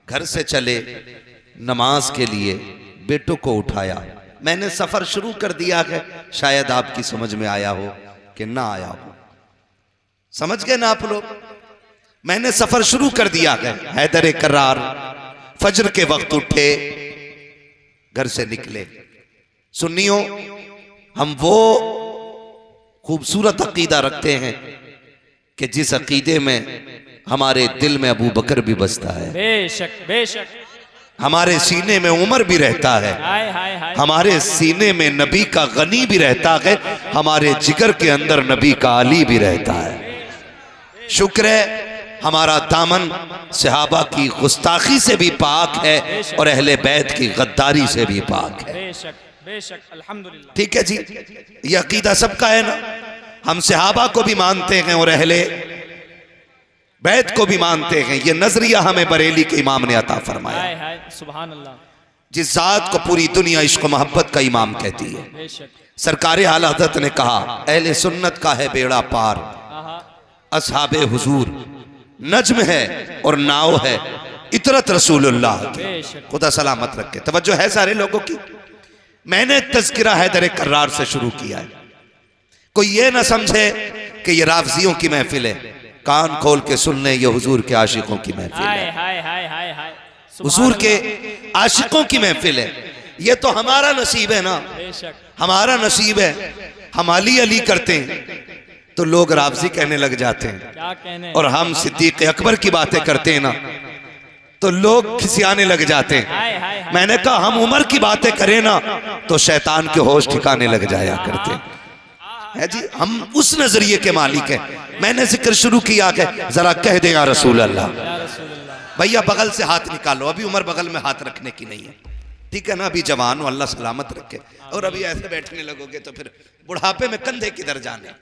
घर से चले नमाज के लिए, बेटों को उठाया। मैंने सफर शुरू कर दिया है, शायद आपकी समझ में आया हो कि ना आया हो। समझ गए ना आप लोग? मैंने सफर शुरू कर दिया है। हैदर करार फजर के वक्त उठे, घर से निकले। सुन्नियों, हम वो खूबसूरत अकीदा रखते हैं कि जिस अकीदे में हमारे दिल में अबू बकर भी बसता है, बेशक बेशक, हमारे सीने में उमर भी रहता है, हाय हाय हाय, हमारे सीने में नबी का गनी भी रहता है, हमारे जिगर के अंदर नबी का अली भी रहता है। शुक्र है हमारा दामन सहाबा की गुस्ताखी से भी पाक है और अहले बैत की गद्दारी से भी पाक है। बेशक बेशक, अल्हम्दुलिल्लाह। ठीक है जी, ये अकीदा सबका है ना। हम सहाबा को भी मानते हैं और अहले बैत को भी मानते हैं। ये नजरिया हमें बरेली के इमाम ने अता फरमाया। हाय हाय, सुभान अल्लाह। जिस जात को पूरी दुनिया इश्क मोहब्बत का इमाम कहती है। बेशक, सरकार आला हज़रत ने कहा, अहले सुन्नत का है बेड़ा पार, आहा, असहाबे हुजूर नज्म है और नाव है इतरत रसूलुल्लाह की। बेशक, खुदा सलामत रखे। तवज्जो है सारे लोगों की। मैंने तज़किरा हैदर करार से शुरू किया है। कोई ये ना समझे कि ये राफ़ज़ियों की महफिल है। कान खोल के सुन ले, ये हुजूर के आशिकों की महफिल हाय है। हाय हाय हाय हाय, हुजूर के आशिकों की महफिल है। ये तो हमारा नसीब है ना, बेशक, हमारा नसीब है। हम अली अली करते हैं तो लोग राफ़ज़ी कहने लग जाते हैं, क्या कहने। और हम सिद्दीक़ अकबर की बातें करते हैं ना तो लोग खिसियाने लग जाते हैं। हाय हाय हाय, मैंने कहा हम उमर की बातें करें ना तो शैतान के होश ठिकाने लग जाया करते हैं। है जी, हम उस नजरिए के मालिक हैं। मैंने जिक्र शुरू किया कि जरा कह दे या रसूल अल्लाह। या रसूलुल्लाह। भैया बगल से हाथ निकालो, अभी उम्र बगल में हाथ रखने की नहीं है, ठीक है ना। अभी जवान हो, अल्लाह सलामत रखे। और अभी ऐसे बैठने लगोगे तो फिर बुढ़ापे में कंधे किधर जाने,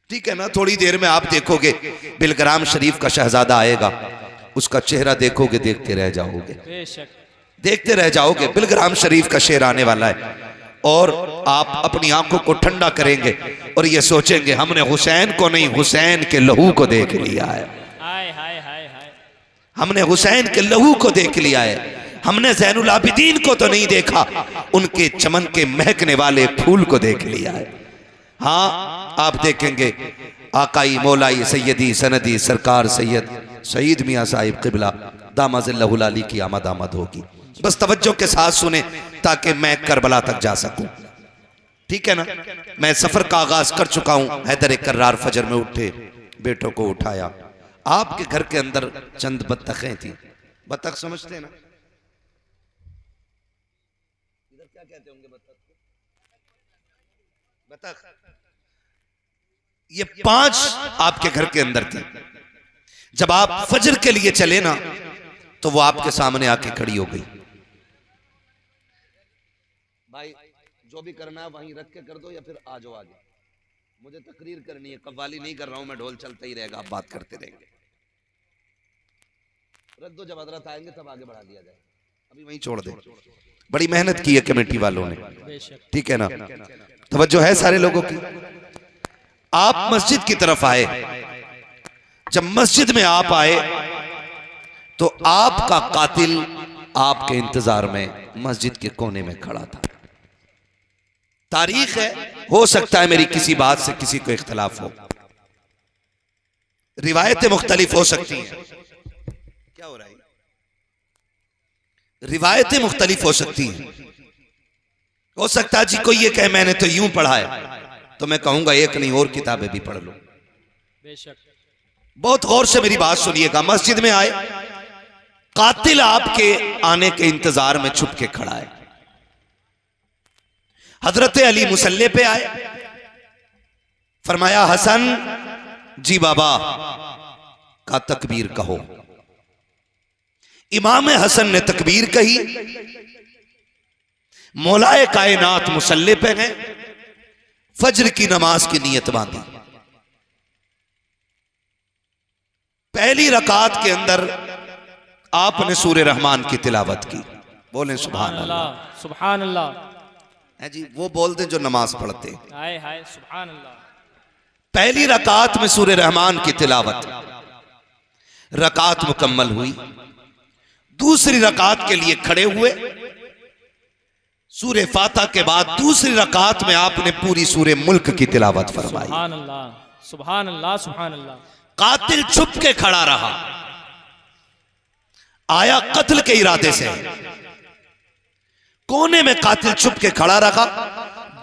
ठीक है ना। थोड़ी देर में आप देखोगे बिलग्राम शरीफ का शहजादा आएगा, उसका चेहरा देखोगे देखते रह जाओगे, बेशक, देखते रह जाओगे। बिलग्राम शरीफ का शेर आने वाला है और आप अपनी आंखों को ठंडा करेंगे और ये सोचेंगे हमने हुसैन को नहीं, हुसैन के लहू को देख लिया है। हाय हाय हाय हाय, हमने हुसैन के लहू को देख लिया है। हमने ज़ैनुल आबिदीन को तो नहीं देखा, उनके चमन के महकने वाले फूल को देख लिया है। हाँ, आप देखेंगे आकाई मौलाई सैयदी सनदी सरकार सैयद सईद मियाँ साहिब क़िबला दामाज़िल्लहुल अली की आमद आमद होगी। बस तवज्जो के साथ सुने ताकि मैं करबला तक जा सकूं, ठीक है ना। मैं सफर का आगाज कर चुका हूं। हैदर करार फजर में उठे, बेटों को उठाया। आपके घर के अंदर चंद बत्तखें थी। बत्तख समझते हैं ना, इधर क्या कहते होंगे बत्तख को? बत्तख। ये 5 आपके घर के अंदर थी। जब आप फजर के लिए चले ना तो वो आपके सामने आके खड़ी हो गई। भाई जो भी करना है वहीं रख के कर दो या फिर आ जाओ आगे, मुझे तकरीर करनी है। कव्वाली नहीं कर रहा हूं मैं, ढोल चलता ही रहेगा, आप बात करते रहेंगे। रख दो, जब हजरत आएंगे तब आगे बढ़ा दिया जाए, अभी वहीं छोड़ दे। बड़ी मेहनत की है कमेटी वालों ने, बेशक, ठीक है ना। तवज्जो है सारे लोगों की। आप मस्जिद की तरफ आए। जब मस्जिद में आप आए तो आपका कातिल आपके इंतजार में मस्जिद के कोने में खड़ा था। तारीख है, हो सकता है मेरी किसी बात से किसी को इख्तलाफ हो, रिवायतें मुख्तलिफ हो सकती हैं। क्या हो रहा है? रिवायतें मुख्तलिफ हो सकती हैं। हो सकता है जी कोई ये कहे मैंने तो यूं पढ़ा है, तो मैं कहूंगा एक नहीं और किताबें भी पढ़ लो। बेशक, बहुत गौर से मेरी बात सुनिएगा। मस्जिद में आए, कातिल आपके आने के इंतजार में छुप के खड़ा है। हजरत अली मुसल्ले पे आए, फरमाया हसन जी बाबा का तकबीर कहो। इमाम हसन ने तकबीर कही। मौलाए कायनात मुसल्ले पे हैं, फजर की नमाज की नीयत बांधी। पहली रकात के अंदर आपने सूरे रहमान की तिलावत की। बोलें सुभान अल्लाह, सुभान अल्लाह। है जी, वो बोलते जो नमाज पढ़ते। हाय हाय, सुभान अल्लाह। पहली रकात में सूरे रहमान की तिलावत। रकात मुकम्मल हुई, दूसरी रकात के लिए खड़े हुए। सूरे फातिहा के बाद दूसरी रकात में आपने पूरी सूरे मुल्क की तिलावत फरमाई। सुभान अल्लाह, सुभान अल्लाह, सुभान अल्लाह। कातिल छुप के खड़ा रहा, आया कत्ल के इरादे से, कोने में कातिल छुप के खड़ा रहा।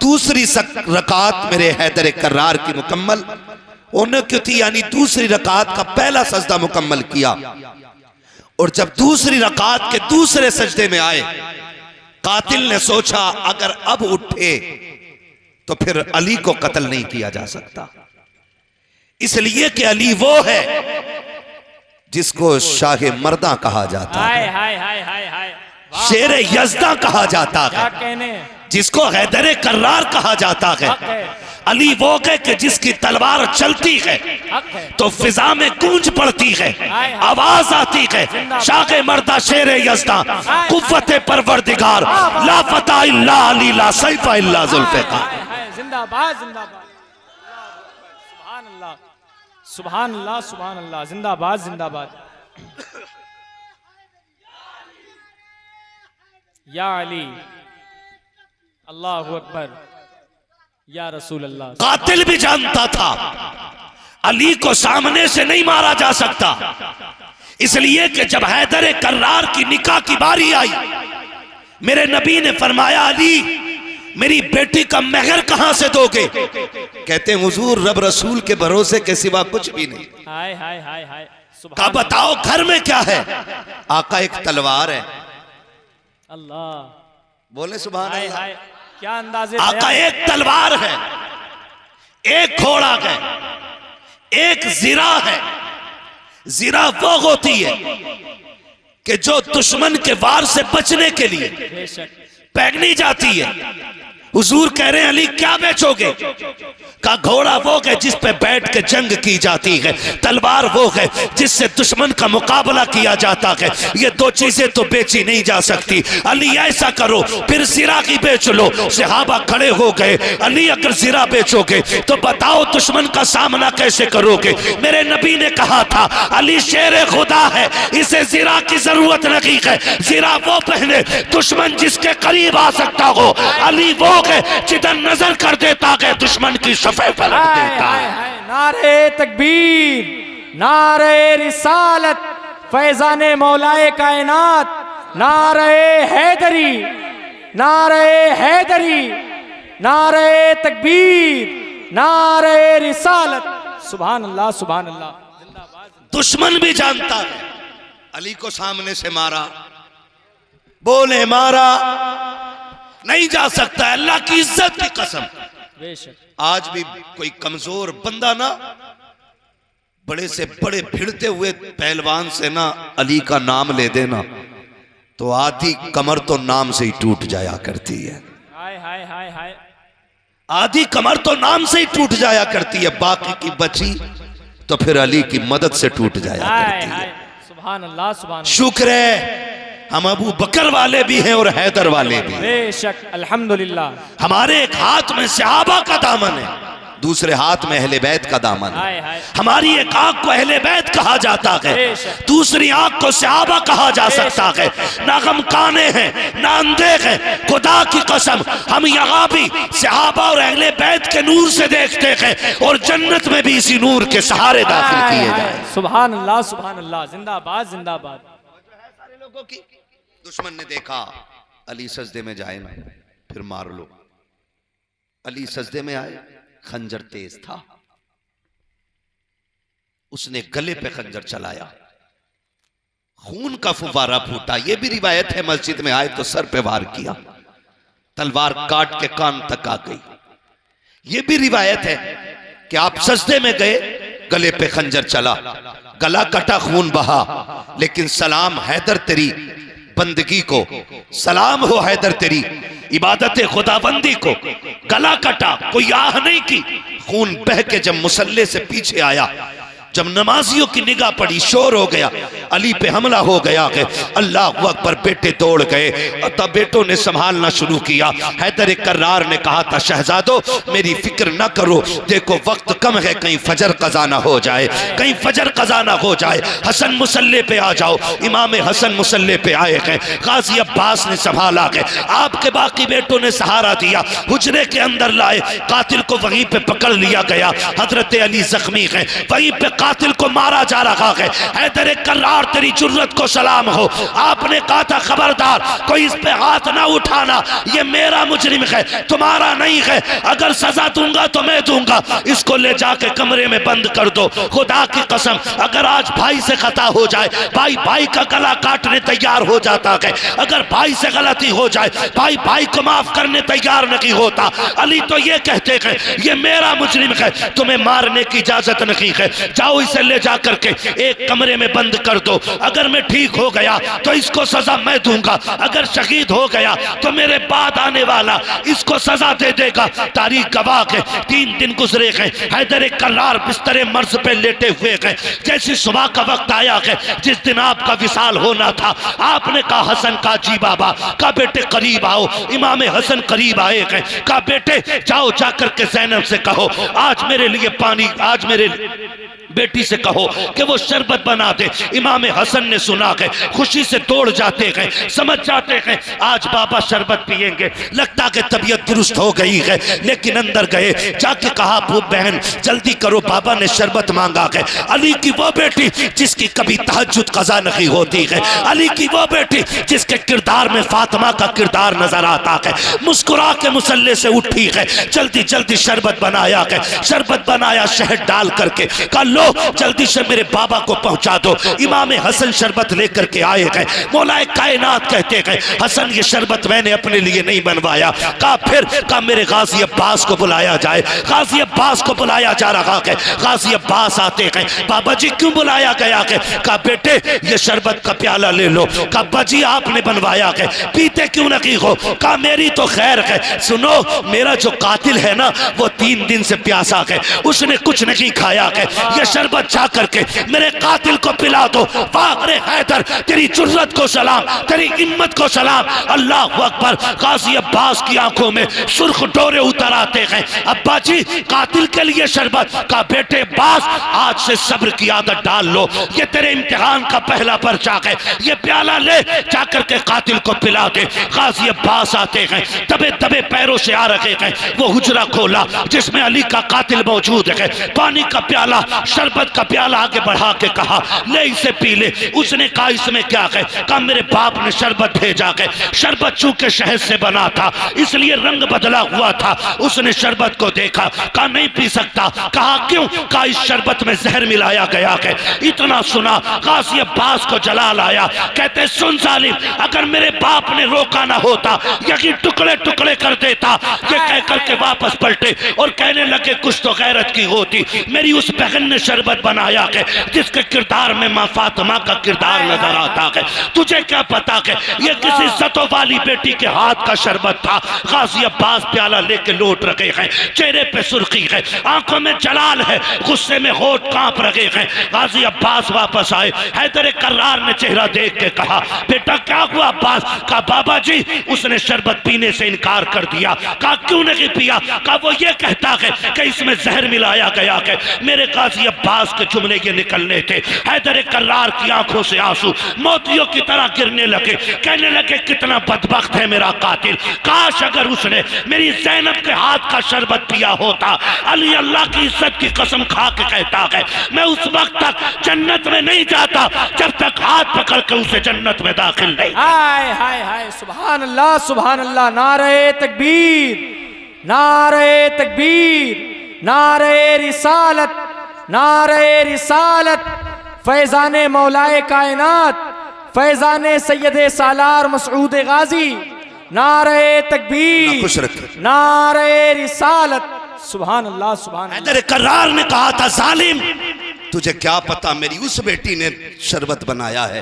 दूसरी रकात मेरे हैदर कर्रार की मुकम्मल होने क्यों थी, यानी दूसरी रकात का पहला सजदा मुकम्मल किया। और जब दूसरी रकात के दूसरे सजदे में आए, कातिल ने सोचा अगर अब उठे तो फिर अली को कत्ल नहीं किया जा सकता, इसलिए कि अली वो है जिसको शाह मर्दा कहा जाता हाय है, हाय हाय हाय हाय, शेर यज़दा कहा जाता क्या है, कहने। जिसको हैदर कर्रार कहा जाता है। हक है, अली वो है कि जिसकी तलवार चलती है हक है। तो फिजा में गूंज पड़ती है, हाय। आवाज आती है, शाह मर्दा शेर यज़दा कुव्वत परवरदिगार, ला फता इल्ला अली, ला सैफा इल्ला जुल्फ़िकार। हाय हाय, जिंदाबाद जिंदाबाद, सुभान अल्लाह, सुभान अल्लाह, सुभान अल्लाह, जिंदाबाद जिंदाबाद। या अली, अल्लाहु अकबर, या रसूल अल्लाह। कातिल भी जानता था अली को सामने से नहीं मारा जा सकता, इसलिए कि जब हैदर कर्रार की निकाह की बारी आई, मेरे नबी ने फरमाया अली मेरी बेटी का महर कहां से दोगे? कहते हैं हुजूर रब रसूल के भरोसे के सिवा कुछ भी नहीं। हाय हाय हाय हाय, सुभान कहा बताओ घर में क्या है? आका एक तलवार है। अल्लाह, बोले सुभान हाय अल्लाह। हाय, क्या अंदाजे आका बयान। एक तलवार है, एक घोड़ा है, एक जिरा है। जिरा वो होती है कि जो दुश्मन के वार से बचने के लिए बेशक, पहनी जाती है। हुजूर कह रहे हैं अली क्या बेचोगे? का घोड़ा वो है जिस पे बैठ के जंग की जाती है, तलवार वो है जिससे दुश्मन का मुकाबला किया जाता है। ये दो चीजें तो बेची नहीं जा सकती। अली ऐसा करो फिर जिरा की बेच लो। सहाबा खड़े हो गए, अली अगर जिरा बेचोगे तो बताओ दुश्मन का सामना कैसे करोगे? मेरे नबी ने कहा था अली शेर खुदा है, इसे जिरा की जरूरत नहीं है। जिरा वो पहने दुश्मन जिसके करीब आ सकता हो। अली वो है जिधर नजर कर देता है दुश्मन की सफेद पलट हाय देता हाय है। हाय, नारे तकबीर, नारे रिसालत, फैजाने मौलाए कायनात, नारे हैदरी, नारे हैदरी, नारे तकबीर, नारे रिसालत। सुभान अल्लाह, सुभान अल्लाह, जिंदाबाद। दुश्मन भी जानता है अली को सामने से मारा, बोले मारा नहीं जा सकता, अल्लाह की इज्जत की कसम। बेशक, आज भी कोई कमजोर बंदा ना बड़े से बड़े भिड़ते हुए पहलवान से ना अली का नाम ले देना तो आधी कमर तो नाम से ही टूट जाया करती है। हाय हाय हाय हाय, आधी कमर तो नाम से ही टूट जाया करती है, बाकी की बची तो फिर अली की मदद से टूट जाया हाय करती हाय, है। सुभान अल्लाह, सुभान अल्लाह। शुक्र है हम अबू बकर वाले भी हैं और हैदर वाले भी। बेशक, अल्हम्दुलिल्लाह। हमारे एक हाथ में सहाबा का दामन है, दूसरे हाथ में अहले बैत का दामन है। हाय हाय, हमारी एक आंख को अहले बैत कहा जाता है, बेशक। दूसरी आंख को सहाबा कहा जा सकता है। ना हम काने हैं ना अंधे हैं, खुदा की कसम हम यहाँ भी सहाबा और अहले बैत के नूर से देखते हैं और जन्नत में भी इसी नूर के सहारे दाखिल हाय किए हाय, जाए। सुभान अल्लाह, सुभान अल्लाह, जिंदाबाद जिंदाबाद। सारे लोगों की दुश्मन ने देखा अली सजदे में जाए ना फिर मार लो। अली सजदे में आए, खंजर तेज था, उसने गले पे खंजर चलाया, खून का फुवारा फूटा। यह भी रिवायत है मस्जिद में आए तो सर पे वार किया, तलवार काट के कान तक आ गई। यह भी रिवायत है कि आप सजदे में गए, गले पे खंजर चला, गला कटा, खून बहा, लेकिन सलाम हैदर तेरी बंदगी को, सलाम हो हैदर तेरी इबादत खुदाबंदी को। गला कटा, कोई आह नहीं की, खून बह के जब मुसल्ले से पीछे आया, जब नमाजियों की निगाह पड़ी, शोर हो गया, अली पे हमला हो गया कि अल्लाह अकबर, बेटे दौड़ गए। तब बेटों ने संभालना शुरू किया। हैदर कर्रार ने कहा था, शहजादो मेरी फिक्र न करो, देखो वक्त कम है, कहीं फजर कज़ा ना हो जाए, कहीं फजर कज़ा ना हो जाए। हसन मुसल्ले पे आ जाओ। इमाम हसन मुसल्ले पे आए हैं। गाजी अब्बास ने संभाला है, आपके बाकी बेटों ने सहारा दिया, हुजरे के अंदर लाए, कातिल को वहीं पे पकड़ लिया गया। हजरत अली जख्मी है, वहीं पे कातिल को मारा जा रहा है। हैदर कर्रार तेरी जुर्रत को सलाम हो, आपने कहा था खबरदार कोई इस पे हाथ ना उठाना, ये मेरा मुजरिम है, तुम्हारा नहीं है, अगर सजा दूंगा तो मैं दूंगा, इसको ले जाके कमरे में बंद कर दो। खुदा की कसम अगर आज भाई से खता हो जाए, भाई भाई का गला काटने तैयार हो जाता है, अगर भाई से गलती हो जाए भाई भाई को माफ करने तैयार नहीं होता। अली तो ये कहते हैं ये मेरा मुजरिम है, तुम्हें मारने की इजाजत नहीं है, जाओ इसे ले जा करके एक कमरे में बंद कर दो, अगर मैं ठीक हो गया तो इसको सजा मैं दूंगा, अगर शहीद हो गया तो मेरे बाद आने वाला इसको सजा दे देगा। तारीख गवाह है, 3 दिन गुजरे हैं, हैदर कर्रार बिस्तरे मर्ज पे लेटे हुए हैं। जैसी सुबह का वक्त आया है, जिस दिन आपका विसाल होना था, आपने कहा हसन का जी बाबा का बेटे करीब आओ। इमाम हसन करीब आए हैं, कहा बेटे जाओ जाकर के ज़ैनब से कहो आज मेरे लिए पानी, आज मेरे बेटी से कहो कि वो शरबत बना दे। इमाम हसन ने सुना है, खुशी से दौड़ जाते हैं, समझ जाते हैं आज बाबा शरबत पिएंगे, लगता कि तबीयत दुरुस्त हो गई है। लेकिन अंदर गए, जाके कहा बहन जल्दी करो, बाबा ने शरबत मांगा है। अली की वो बेटी जिसकी कभी तहज्जुद कज़ा नहीं होती है, अली की वो बेटी जिसके किरदार में फातिमा का किरदार नजर आता है, मुस्कुरा के मुसल्ले से उठी है, जल्दी जल्दी शरबत बनाया है। शरबत बनाया शहद डाल करके, कल जल्दी से मेरे बाबा को पहुंचा दो। इमाम हसन शरबत लेकर के आए हैं। मौलाए कायनात कहते हैं हसन ये शरबत मैंने अपने लिए नहीं बनवाया। कहा फिर, कहा मेरे गाजी अब्बास को बुलाया जाए। गाजी अब्बास को बुलाया जा रहा है। गाजी अब्बास आते हैं, बाबा जी क्यों बुलाया गया है? कहा बेटे ये शरबत का प्याला ले लो। कहा बाजी आपने बनवाया है, पीते क्यों नहीं हो? कहा मेरी तो खैर है, सुनो मेरा जो कातिल है ना वो 3 दिन से प्यासा है, उसने कुछ नहीं खाया है, ये शरबत जा करके मेरे कातिल को पिला दो। वाह हैदर तेरी जुर्रत को सलाम, तेरी हिम्मत को सलाम। अल्लाह अकबर। गाजी अब्बास की आंखों में सुर्ख डोरे उतर आते हैं। अब्बा जी कातिल के लिए शरबत। का बेटे अब्बास आज से सब्र की आदत डाल लो, ये तेरे इम्तिहान का पहला पर्चा है, ये प्याला ले जाकर के कातिल को पिला दे। गाजी अब्बास आते हैं, दबे दबे पैरों से आ रहे हैं। वो हुजरा खोला जिसमें अली का कातिल मौजूद है, पानी का प्याला, शरबत का प्याला आगे बढ़ा के कहा ले इसे पी ले। उसने कहा इसमें क्या है? कहा मेरे बाप ने शरबत भेजा है, शरबत चूंकि शहद से बना था इसलिए रंग बदला हुआ था। उसने शरबत को देखा, कहा नहीं पी सकता। कहा क्यों? कहा इस शरबत में जहर मिलाया गया है। इतना सुना गाजी अब्बास को जलाल आया, कहते सुन जालिम, अगर मेरे बाप ने रोका ना होता यही टुकड़े टुकड़े कर देता। ये कह करके वापस पलटे और कहने लगे कुछ तो गैरत की होती, मेरी उस बहन ने शरबत बनाया है जिसके किरदार में मां फातिमा का किरदार नजर आता है। तुझे क्या पता है ये किसी इज्जतों वाली बेटी के हाथ का शरबत था। गाजी अब्बास प्याला लेके लौट रहे हैं, चेहरे पे सुर्खी है, आंखों में जलाल है, गुस्से में होठ कांप रहे हैं। गाजी अब्बास वापस आए, हैदर कर्रार ने चेहरा देख के कहा बेटा क्या हुआ अब्बास? कहा बाबा जी उसने शरबत पीने से इनकार कर दिया। कहा क्यों नहीं पिया? कहा वो ये कहता है कि इसमें जहर मिलाया गया है। मेरे गाजी अब्बास के जुमले ये निकलने थे, हैदर कर्रार की आंखों से आंसू मोतियों की तरह गिरने लगे। कहने लगे कितना बदबख्त है मेरा कातिल, काश अगर उसने मेरी ज़ैनब के हाथ का शरबत पिया होता। अली अल्लाह की इज्जत की कसम खा के कहता है मैं उस वक्त तक जन्नत में नहीं जाता जब तक हाथ पकड़ के उसे जन्नत में दाखिल नहीं। हाय हाय हाय, सुभान अल्लाह सुभान अल्लाह। नारे तकबीर, नारे तकबीर, नारे रिसालत, नारे रिसालत। फैजाने मौलाए कायनात, फैजाने सैयदे सालार मसऊद गाजी। नारे तकबीर, नारे रिसालत। सुभान अल्लाह सुभान अल्लाह। हैदर कर्रार ने कहा था जालिम तुझे क्या पता मेरी उस बेटी ने शरबत बनाया है।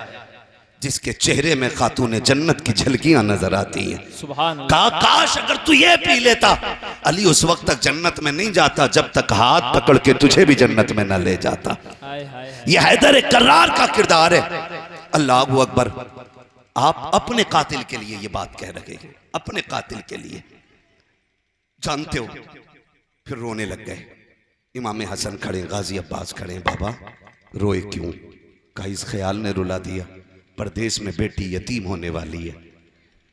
जिसके चेहरे में खातून जन्नत की झलकियां नजर आती हैं। सुभान अल्लाह। कहा काश अगर तू ये पी लेता। अली उस वक्त तक जन्नत में नहीं जाता जब तक हाथ पकड़ के तुझे भी जन्नत में न ले जाता। हाय हाय। यह हैदर कर्रार का किरदार है। अल्लाह अकबर। आप अपने कातिल के लिए ये बात कह रहे हैं, अपने कातिल के लिए, जानते हो। फिर रोने लग गए। इमाम हसन खड़े, गाजी अब्बास खड़े। बाबा रोए क्यों? कहा इस ख्याल ने रुला दिया, परदेश में बेटी यतीम होने वाली है,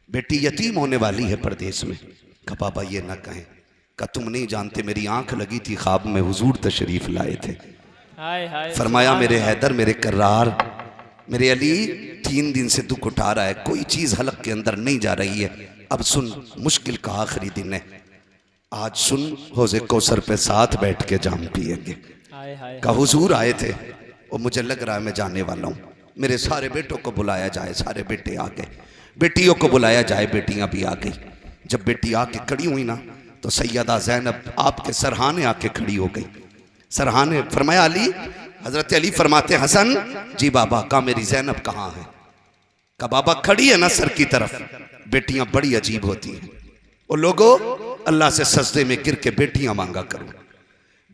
बेटी यतीम होने वाली है परदेश में। कहा बाबा ये ना कहें। कहा तुम नहीं जानते, मेरी आंख लगी थी, ख्वाब में हुजूर तशरीफ लाए थे। हाय हाय। फरमाया मेरे हैदर, मेरे कर्रार, मेरे अली 3 दिन से दुख उठा रहा है, कोई चीज हलक के अंदर नहीं जा रही है। अब सुन, मुश्किल का आखिरी दिन है, आज सुन, हौज़े कौसर पे साथ बैठ के जाम पिएंगे। हाय हाय। का हुजूर आए थे और मुझे लग रहा है मैं जाने वाला हूँ। मेरे सारे बेटों को बुलाया जाए, सारे बेटे आ गए। बेटियों को बुलाया जाए, बेटियां भी आ गई। जब बेटी आके खड़ी हुई ना तो सैयदा ज़ैनब आपके सरहाने आके खड़ी हो गई। सरहाने फरमाया अली, हजरत अली फरमाते हसन जी बाबा। का मेरी ज़ैनब कहाँ है? का बाबा खड़ी है ना सर की तरफ। बेटियां बड़ी अजीब होती हैं। और लोगों, अल्लाह से सजदे में गिर के बेटियां मांगा करो,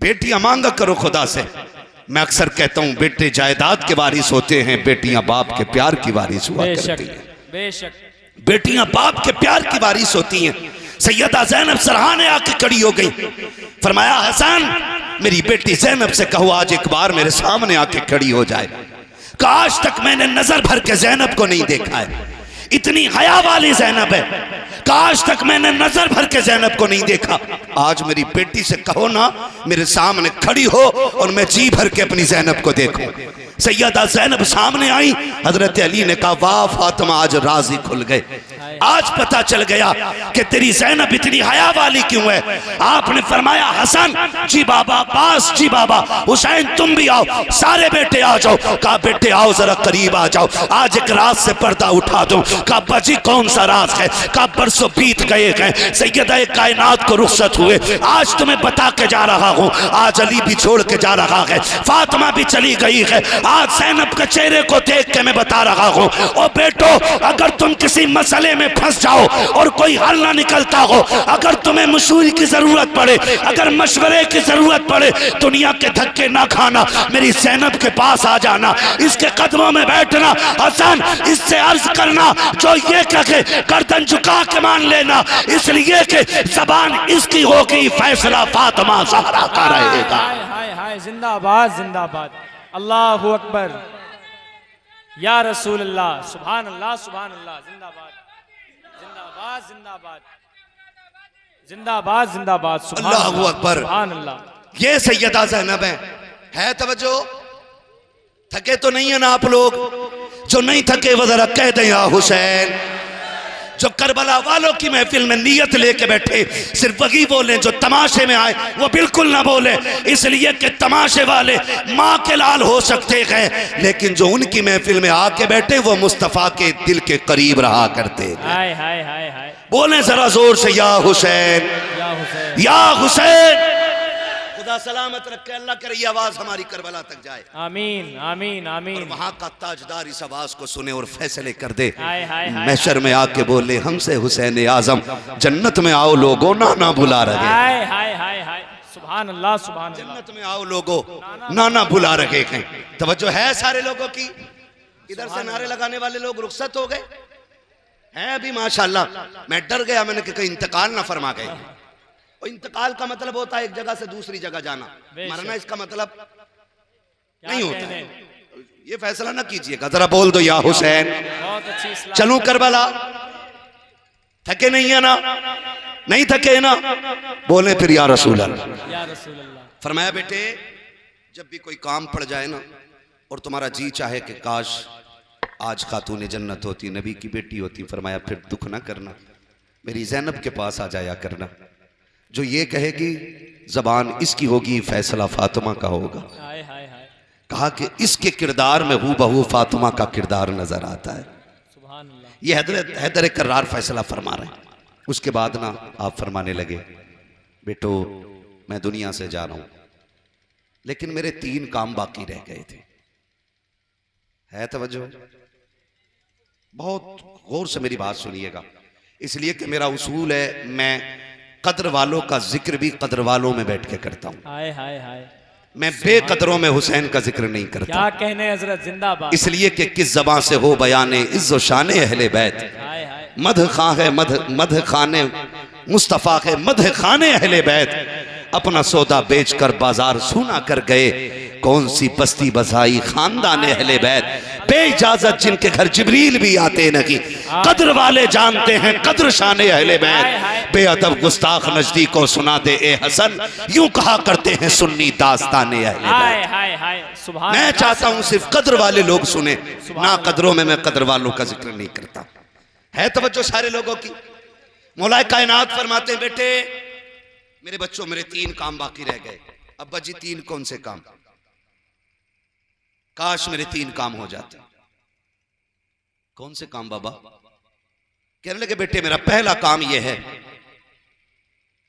बेटियां मांगा करो खुदा से। मैं अक्सर कहता हूं बेटे जायदाद के वारिस होते हैं, बेटियां बाप के प्यार की वारिस हुआ करती हैं। बेशक बेटियां बाप के प्यार की वारिस होती हैं। सैयदा ज़ैनब सरहाने आके खड़ी हो गई। फरमाया हसन मेरी बेटी ज़ैनब से कहो आज एक बार मेरे सामने आके खड़ी हो जाए। आज तक मैंने नजर भर के ज़ैनब को नहीं देखा है, इतनी हया वाली ज़ैनब है। आज तक मैंने नजर भर के ज़ैनब को नहीं देखा। आज मेरी बेटी से कहो ना मेरे सामने खड़ी हो और मैं जी भर के अपनी ज़ैनब को देखूं। सैयदा ज़ैनब सामने आई। हजरत अली ने कहा वाह फातिमा, आज राज़ी खुल गए, आज पता चल गया कि तेरी ज़ैनब इतनी हया वाली क्यों है। आपने फरमाया हसन जी बाबा, अब्बास जी बाबा, हुसैन तुम भी आओ, सारे बेटे आ जाओ। कहा बेटे आओ जरा करीब आ जाओ, आज एक राज से पर्दा उठा दो। कहा बाजी कौन सा राज है? कहा बरसों बीत गए हैं, सैयदा कायनात को रुखसत हुए, आज तुम्हें बता के जा रहा हूँ। आज अली भी छोड़ के जा रहा है, फातिमा भी चली गई है, आज ज़ैनब के चेहरे को देख के मैं बता रहा हूँ। ओ बेटो, अगर तुम किसी मसले में फंस जाओ और कोई हल ना निकलता हो, अगर तुम्हें मशवरे की जरूरत पड़े, अगर मशवरे की जरूरत पड़े, दुनिया के धक्के ना खाना, मेरी ज़ैनब के पास आ जाना, इसके कदमों में बैठना। हसन इससे अर्ज करना जो ये कहे गर्दन झुका के मान लेना, इसलिए कि जबान इसकी होगी, फैसला फातिमा ज़हरा का रहेगा। हाय हाय हाय। जिंदाबाद जिंदाबाद। अल्लाहु अकबर या रसूल अल्लाह। सुभान अल्लाह सुभान अल्लाह। जिंदाबाद जिंदाबाद जिंदाबाद जिंदाबाद जिंदाबाद। अल्लाहु अकबर। सुभान अल्लाह। ये सैयदा ज़ैनब है तवज्जो। थके तो नहीं है ना आप लोग? जो नहीं थके वो जरा कह दें या हुसैन। जो करबला वालों की महफिल में नियत लेके बैठे सिर्फ वही बोले, जो तमाशे में आए वो बिल्कुल ना बोले, इसलिए कि तमाशे वाले माँ के लाल हो सकते हैं, लेकिन जो उनकी महफिल में आके बैठे वो मुस्तफ़ा के दिल के करीब रहा करते हैं। हाय हाय हाय हाय। बोले जरा जोर से या हुसैन, या हुसैन, या हुसैन। खुदा सलामत रखे, अल्लाह करे ये आवाज हमारी करबला तक जाए। आमीन आमीन आमीन। और वहां का ताजदार इस आवाज को सुने और फैसले कर दे। हाय हाय हाय। महशर में आके बोले हमसे हुसैन आजम जन्नत में आओ लोगो, नाना बुला रहे। हाय हाय हाय हाय। सुभान अल्लाह सुभान अल्लाह। जन्नत में आओ लोगो, नाना बुला रहे हैं। तवज्जो है सारे लोगों की? इधर से नारे लगाने वाले लोग रुखसत हो गए हैं अभी माशाल्लाह। मैं डर गया, मैंने कहा इंतकाल ना फरमा गए। और इंतकाल का मतलब होता है एक जगह से दूसरी जगह जाना, मरना इसका मतलब नहीं होता है। ये फैसला ना कीजिएगा, जरा बोल दो या हुसैन। बहुत अच्छी। चलूं करबला? थके नहीं है ना? नहीं थके ना? बोले फिर या रसूल अल्लाह। या रसूल अल्लाह। फरमाया बेटे जब भी कोई काम पड़ जाए ना और तुम्हारा जी चाहे कि काश आज खातून जन्नत होती, नबी की बेटी होती, फरमाया फिर दुख ना करना, मेरी ज़ैनब के पास आ जाया करना। जो ये कहेगी जबान इसकी होगी, फैसला फातिमा का होगा। हाय हाय हाय। कहा कि इसके किरदार में हूबहू फातिमा का किरदार नजर आता है। सुभान अल्लाह। ये हैदर कर्रार फैसला फरमा रहे हैं। उसके बाद ना आप फरमाने लगे बेटो मैं दुनिया से जा रहा हूं, लेकिन मेरे 3 काम बाकी रह गए थे। है तवज्जो? बहुत गौर से मेरी बात सुनिएगा, इसलिए कि मेरा उसूल है, मैं कद्र वालों का जिक्र भी कद्र वालों में बैठ के करता हूँ। हाय हाय हाय, मैं बेकदरों में हुसैन का जिक्र नहीं करता। क्या कहने हजरत, जिंदाबाद। इसलिए कि किस ज़बान से हो बयाने इज्जो शाने अहले बैत, हाय हाय, मध खां है मध खाने मुस्तफ़ा है मध खाने अहले बैत, अपना सौदा बेच कर बाजार सूना कर गए, कौन सी बस्ती बसाई खानदान अहले बैत, बेइजाजत जिनके घर जिब्रील भी आते नहीं, कद्र वाले जानते हैं कद्र शाने अहले बैत, बेअदब गुस्ताख नजदीकों सुना दे ए हसन, यूं कहा करते हैं सुन्नी दास्ताने अहले हाय बैत। हाय हाय, सुभान। मैं चाहता हूं सिर्फ कद्र वाले लोग सुने, ना कद्रों में मैं कद्र वालों का जिक्र नहीं करता। है तवज्जो सारे लोगों की। मौलाए कायनात फरमाते हैं, बेटे मेरे बच्चों, मेरे 3 काम बाकी रह गए। अब्बा जी 3 कौन से काम? काश मेरे 3 काम हो जाते। कौन से काम बाबा? कहने लगे, बेटे मेरा पहला काम यह है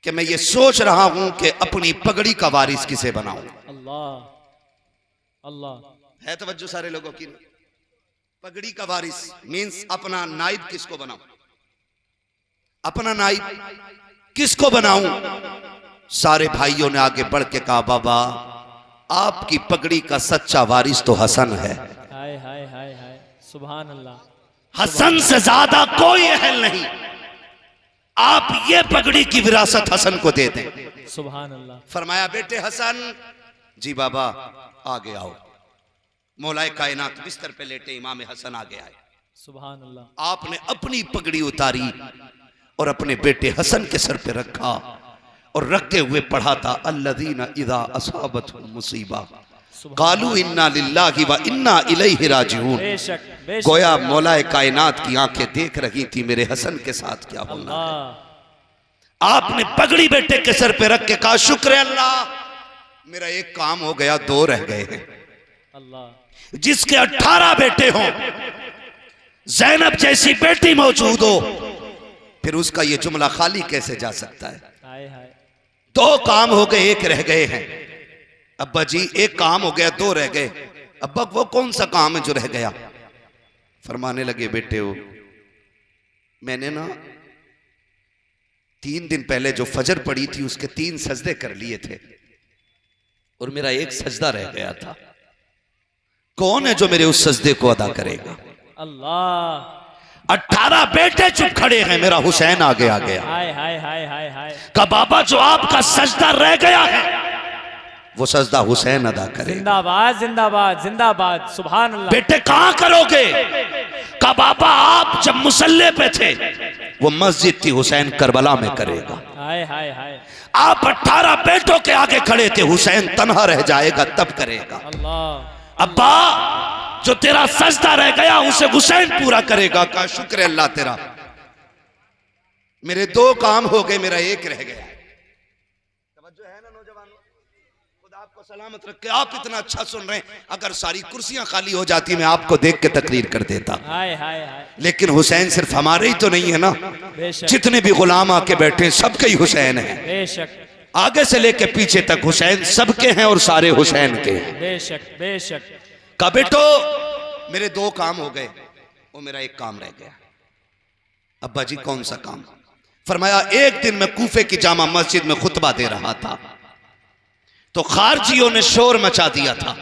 कि मैं ये सोच रहा हूं कि अपनी पगड़ी का वारिस किसे बनाऊं। अल्लाह अल्लाह। है तवज्जो सारे लोगों की। पगड़ी का वारिस मींस अपना नाइब किसको बनाऊं, अपना नाइब किसको बनाऊं। सारे भाइयों ने आगे बढ़ के कहा, बाबा आपकी पगड़ी का सच्चा वारिस तो हसन है। हाय हाय हाय हाय, सुभान अल्लाह। हसन से ज्यादा कोई अहल नहीं, आप ये पगड़ी की विरासत हसन को दे दें। सुभान अल्लाह। फरमाया, बेटे हसन जी बाबा आगे आओ। मौलाए कायनात बिस्तर पे लेटे इमाम हसन आगे आए। सुभान अल्लाह। आपने अपनी पगड़ी उतारी और अपने बेटे हसन के सर पे रखा और रखते हुए पढ़ा था, अल्लज़ीना इज़ा असाबतहुम मुसीबा कालू इन्ना लिल्लाहि व इन्ना इलैहि राजिऊन। बेशक बेशक। गोया मौलाए कायनात की आंखें देख रही थी मेरे हसन के साथ क्या होना है। आपने पगड़ी बेटे के सर पे रख के कहा, शुक्र है अल्लाह, मेरा एक काम हो गया, 2 रह गए हैं। अल्लाह। जिसके 18 बेटे हों, ज़ैनब जैसी बेटी मौजूद हो, फिर उसका ये जुमला खाली कैसे जा सकता है। हाय हाय। 2 काम हो गए, 1 रह गए हैं। अब्बा जी 1 काम हो गया, 2 रह गए। अब्बा वो कौन सा काम है जो रह गया? फरमाने लगे, बेटे हो मैंने ना 3 दिन पहले जो फजर पड़ी थी उसके 3 सजदे कर लिए थे और मेरा 1 सजदा रह गया था। कौन है जो मेरे उस सजदे को अदा करेगा? अल्लाह। 18 बेटे चुप खड़े हैं, मेरा हुसैन आगे आ गया। हाय हाय हाय हाय हाय। का बाबा जो आपका सजदा रह गया है वो सजदा हुसैन अदा करे। जिंदाबाद जिंदाबाद जिंदाबाद, सुभान अल्लाह। बेटे कहां करोगे? का बाबा आप जब मुसल्ले पे थे, वो मस्जिद थी, हुसैन करबला में करेगा। हाय हाय हाय। आप 18 बेटों के आगे खड़े थे, हुसैन तन्हा रह जाएगा तब करेगा। अल्लाह। अब्बा जो तेरा सजदा रह गया उसे हुसैन पूरा करेगा। का शुक्र है अल्लाह तेरा, मेरे 2 काम हो गए, मेरा 1 रह गया। तवज्जो है ना नौजवानों? खुदा आपको सलामत रखे। आप इतना अच्छा सुन रहे हैं, अगर सारी कुर्सियां खाली हो जाती मैं आपको देख के तकरीर कर देता। हाय हाय हाय। लेकिन हुसैन सिर्फ हमारे ही तो नहीं है ना, बेशक जितने भी गुलाम आके बैठे सबके ही हुसैन है। बेशक। आगे से लेके पीछे तक हुसैन सबके हैं और सारे हुसैन के हैं। बेशक बेशक। का बेटो मेरे 2 काम हो गए, वो मेरा 1 काम रह गया। अब्बा जी कौन सा काम? फरमाया, एक दिन मैं कूफे की जामा मस्जिद में खुतबा दे रहा था तो खारजियों ने शोर मचा दिया था,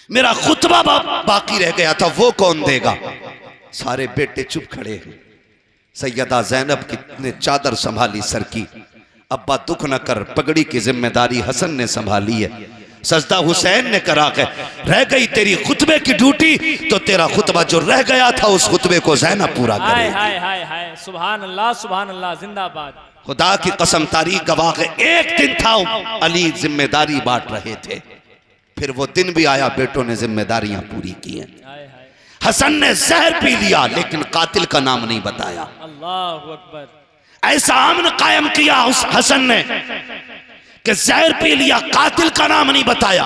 मेरा खुतबा बाकी रह गया था, वो कौन देगा? सारे बेटे चुप खड़े हैं। सैयदा ज़ैनब ने चादर संभाली सर की। अब्बा दुख न कर, पगड़ी की जिम्मेदारी हसन ने संभाली है। सजदा हुसैन ने करा है। रह गई तेरी खुतबे की ड्यूटी, तो तेरा खुतबा जो रह गया था उस खुतबे को ज़ैनब पूरा हाय करे। हाय हाय हाय, सुभान अल्लाह सुभान अल्लाह, जिंदाबाद। खुदा की कसम तारीख गवाह है, एक दिन था अली जिम्मेदारी बांट रहे थे, फिर वो दिन भी आया, बेटों ने जिम्मेदारियां पूरी की हैं। हाय हाय। हसन ने जहर पी लिया लेकिन कातिल का नाम नहीं बताया। अल्लाहु अकबर। ऐसा अमन कायम किया उस हसन ने कि जहर पी लिया, कातिल का नाम नहीं बताया।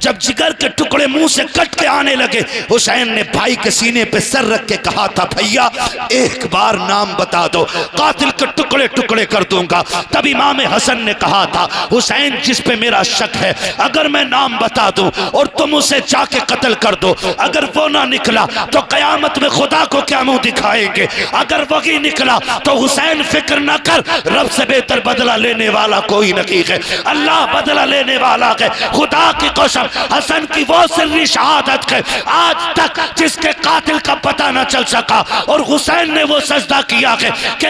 जब जिगर के टुकड़े मुंह से कट के आने लगे, हुसैन ने भाई के सीने पे सर रख के कहा था, भैया एक बार नाम बता दो, कातिल के टुकड़े टुकड़े कर दूंगा। तब इमाम हसन ने कहा था, हुसैन जिस पे मेरा शक है, अगर मैं नाम बता दूं और तुम उसे जाके कत्ल कर दो, अगर वो ना निकला तो कयामत में खुदा को क्या मुंह दिखाएंगे, अगर वही निकला तो हुसैन फिक्र न कर, रब से बेहतर बदला लेने वाला कोई नहीं है, अल्लाह बदला लेने वाला है। खुदा की कसम, हसन की वो सिर्री शहादत है आज तक जिसके कातिल का पता न चल सका, और हुसैन ने वो सजदा किया है कि